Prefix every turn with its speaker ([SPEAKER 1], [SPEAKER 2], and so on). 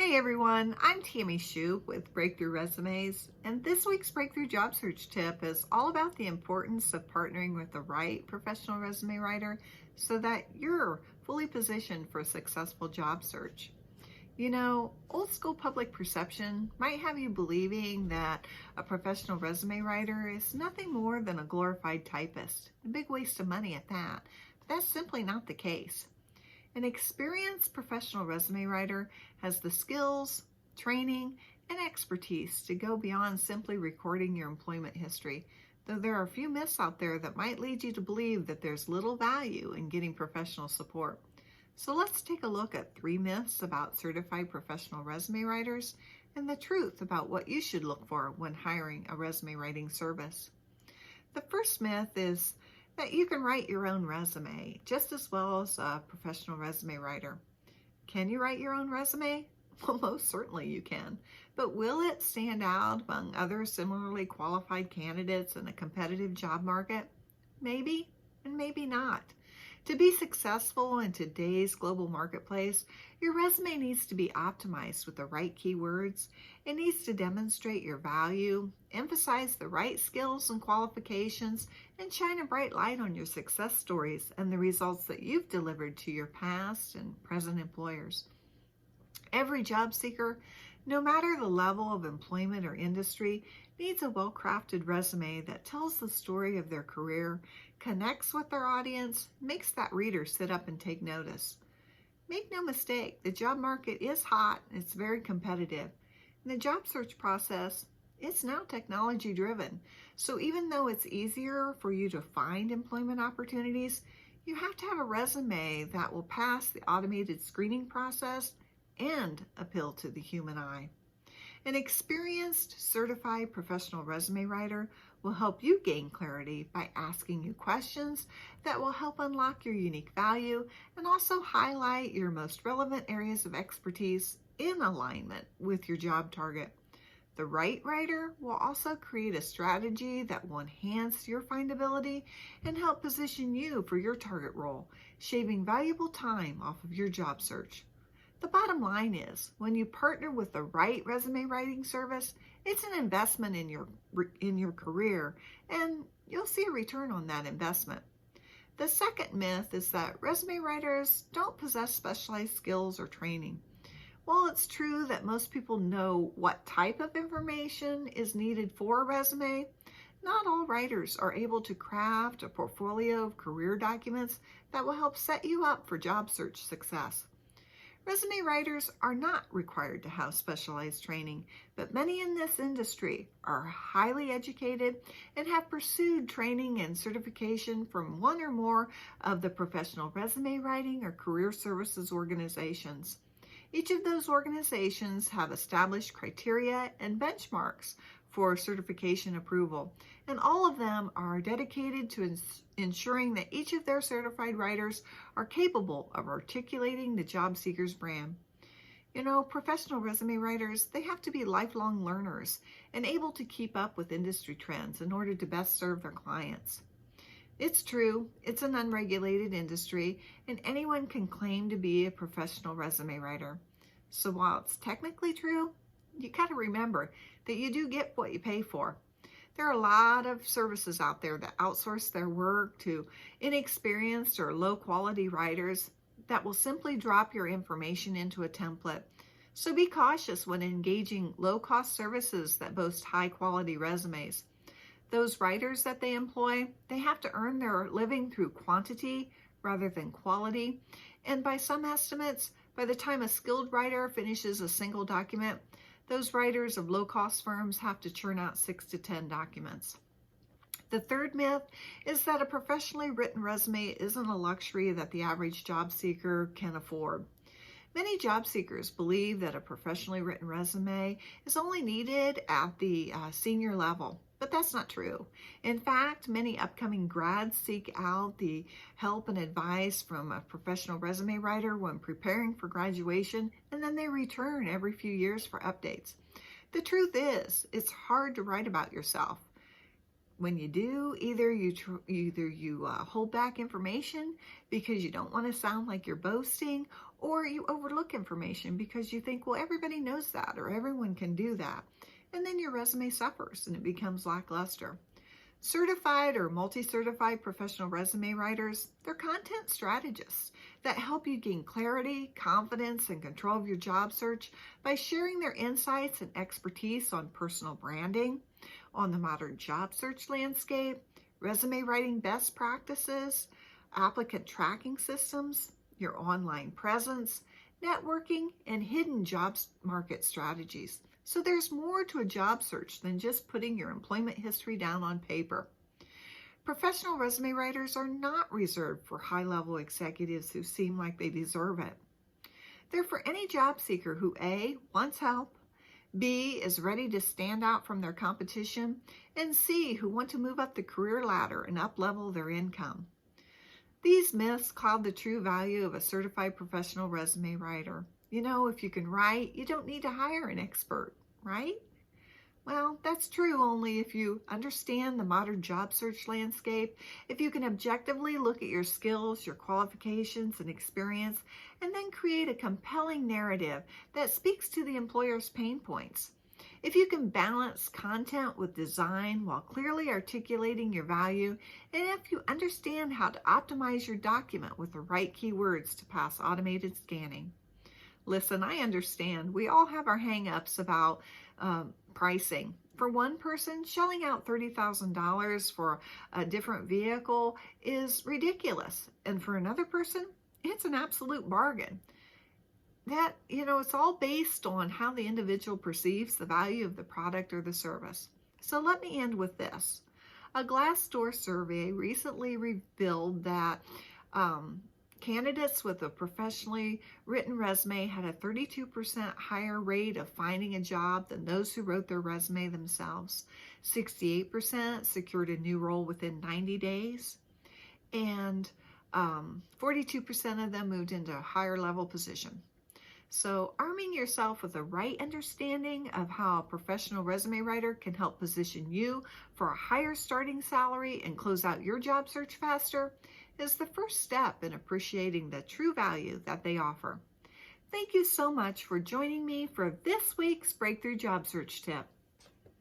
[SPEAKER 1] Hey everyone, I'm Tammy Shue with Breakthrough Resumes, and this week's Breakthrough Job Search tip is all about the importance of partnering with the right professional resume writer so that you're fully positioned for a successful job search. You know, old school public perception might have you believing that a professional resume writer is nothing more than a glorified typist, a big waste of money at that, but that's simply not the case. An experienced professional resume writer has the skills, training, and expertise to go beyond simply recording your employment history, though there are a few myths out there that might lead you to believe that there's little value in getting professional support. So let's take a look at 3 myths about certified professional resume writers and the truth about what you should look for when hiring a resume writing service. The first myth is that you can write your own resume just as well as a professional resume writer. Can you write your own resume? Well, most certainly you can. But will it stand out among other similarly qualified candidates in a competitive job market? Maybe, and maybe not. To be successful in today's global marketplace, your resume needs to be optimized with the right keywords. It needs to demonstrate your value, emphasize the right skills and qualifications, and shine a bright light on your success stories and the results that you've delivered to your past and present employers. Every job seeker, no matter the level of employment or industry, needs a well-crafted resume that tells the story of their career, connects with their audience, makes that reader sit up and take notice. Make no mistake, the job market is hot, it's very competitive. And the job search process, it's now technology driven. So even though it's easier for you to find employment opportunities, you have to have a resume that will pass the automated screening process and appeal to the human eye. An experienced, certified professional resume writer will help you gain clarity by asking you questions that will help unlock your unique value and also highlight your most relevant areas of expertise in alignment with your job target. The right writer will also create a strategy that will enhance your findability and help position you for your target role, shaving valuable time off of your job search. The bottom line is, when you partner with the right resume writing service, it's an investment in your career, and you'll see a return on that investment. The second myth is that resume writers don't possess specialized skills or training. While it's true that most people know what type of information is needed for a resume, not all writers are able to craft a portfolio of career documents that will help set you up for job search success. Resume writers are not required to have specialized training, but many in this industry are highly educated and have pursued training and certification from one or more of the professional resume writing or career services organizations. Each of those organizations have established criteria and benchmarks for certification approval, and all of them are dedicated to ensuring that each of their certified writers are capable of articulating the job seeker's brand. You know, professional resume writers, they have to be lifelong learners and able to keep up with industry trends in order to best serve their clients. It's true, it's an unregulated industry, and anyone can claim to be a professional resume writer. So while it's technically true, you got to remember that you do get what you pay for. There are a lot of services out there that outsource their work to inexperienced or low quality writers that will simply drop your information into a template. So be cautious when engaging low cost services that boast high quality resumes. Those writers that they employ, they have to earn their living through quantity rather than quality. And by some estimates, by the time a skilled writer finishes a single document, those writers of low-cost firms have to churn out 6 to 10 documents. The third myth is that a professionally written resume isn't a luxury that the average job seeker can afford. Many job seekers believe that a professionally written resume is only needed at the senior level, but that's not true. In fact, many upcoming grads seek out the help and advice from a professional resume writer when preparing for graduation, and then they return every few years for updates. The truth is, it's hard to write about yourself. When you do, either you hold back information because you don't want to sound like you're boasting, or you overlook information because you think, well, everybody knows that or everyone can do that. And then your resume suffers and it becomes lackluster. Certified or multi-certified professional resume writers, they're content strategists that help you gain clarity, confidence, and control of your job search by sharing their insights and expertise on personal branding, on the modern job search landscape, resume writing best practices, applicant tracking systems, your online presence, networking, and hidden job market strategies. So there's more to a job search than just putting your employment history down on paper. Professional resume writers are not reserved for high-level executives who seem like they deserve it. They're for any job seeker who A, wants help, B, is ready to stand out from their competition, and C, who want to move up the career ladder and up-level their income. These myths cloud the true value of a certified professional resume writer. You know, if you can write, you don't need to hire an expert, right? Well, that's true only if you understand the modern job search landscape, if you can objectively look at your skills, your qualifications, and experience, and then create a compelling narrative that speaks to the employer's pain points. If you can balance content with design while clearly articulating your value, and if you understand how to optimize your document with the right keywords to pass automated scanning. Listen, I understand. We all have our hang-ups about pricing. For one person, shelling out $30,000 for a different vehicle is ridiculous. And for another person, it's an absolute bargain. That, it's all based on how the individual perceives the value of the product or the service. So let me end with this. A Glassdoor survey recently revealed that candidates with a professionally written resume had a 32% higher rate of finding a job than those who wrote their resume themselves. 68% secured a new role within 90 days, and 42% of them moved into a higher level position. So arming yourself with the right understanding of how a professional resume writer can help position you for a higher starting salary and close out your job search faster is the first step in appreciating the true value that they offer. Thank you so much for joining me for this week's Breakthrough Job Search Tip.